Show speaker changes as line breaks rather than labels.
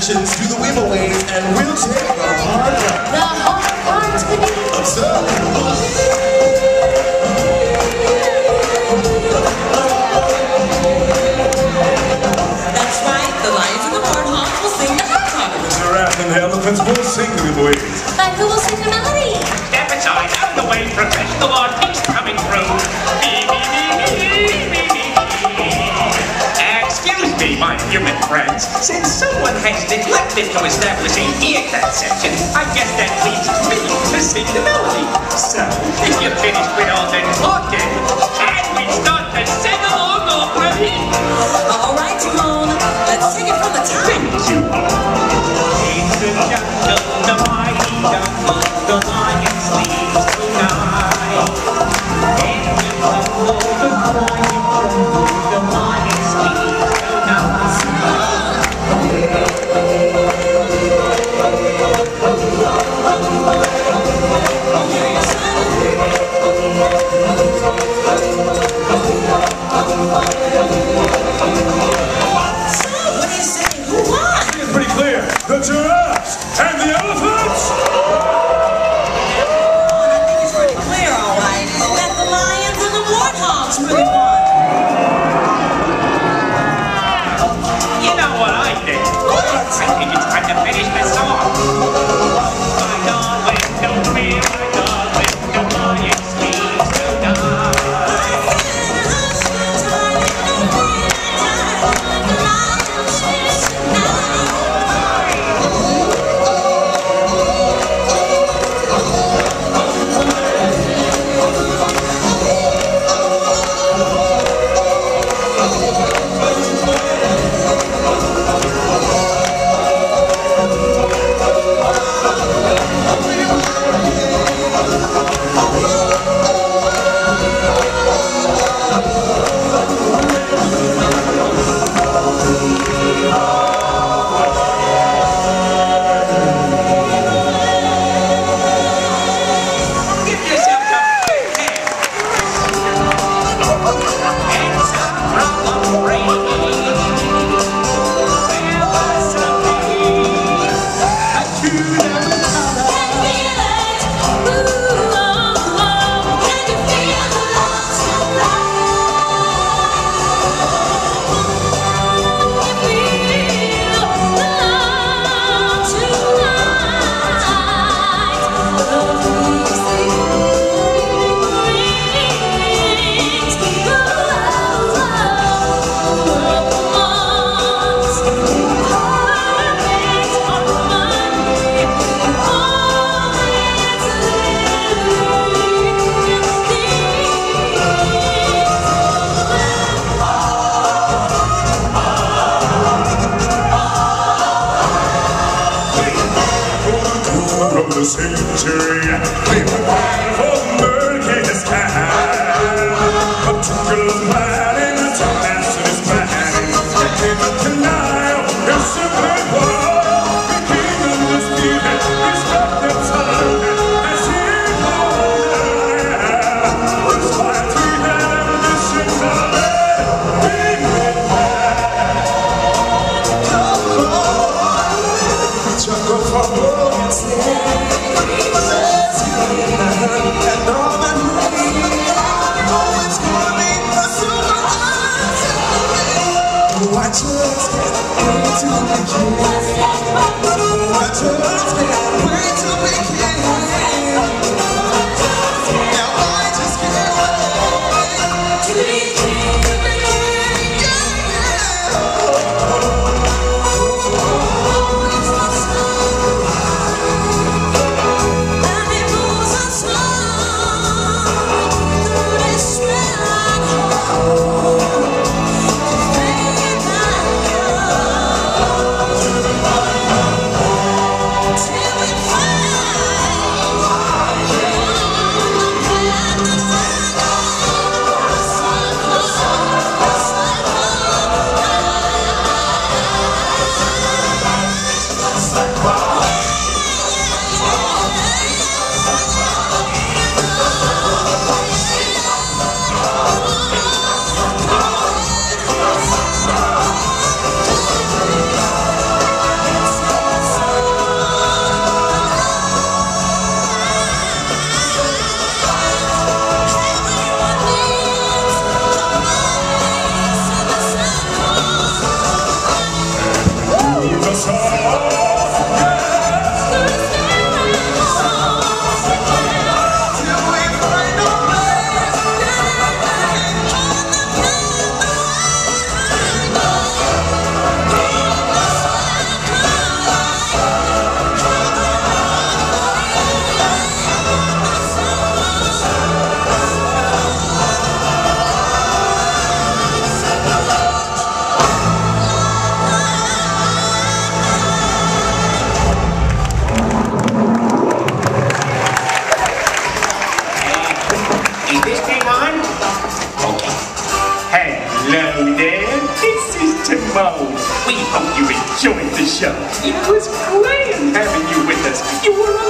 directions to the Weeble and we'll take the hard part.
The hard part.
Observe.
That's right, the lions and the warthogs will sing the hot song.
The giraffe and the elephants will sing the Weeble.
But who will sing the melody?
Step aside, out of the way, professional artists coming through. Excuse me, my human friends. Since someone has neglected to establish a ear-cat section, I guess that leaves me to sing the melody. So, if you're finished with all the talking, can we start to sing along already?
All right, Timon, let's sing it from the top.
Thank you. In the jungle, the mighty jungle, the lion sleeps tonight. In the jungle, the lion sleeps
Pretty clear. The giraffes and the elephants.
I think it's pretty clear, all right, that the lions and the warthogs really won.
You know what I think? I think it's time to finish this song. My darling, don't fear, my darling, the lion sleeps tonight.
From the century, we prepare for the murky sky. But Tucker's planning, the master is planning. The king of denial is simply one. The king undisputed, respect the time. As he goes, despite we had ambitions of it, big red. Chuckle for I just can't wait till we can. I just can't wait till we can. Now I just can't wait till we can. And it moves us on through this red hole. Till we
Simone. We hope you enjoyed the show. It was grand having you with us. You were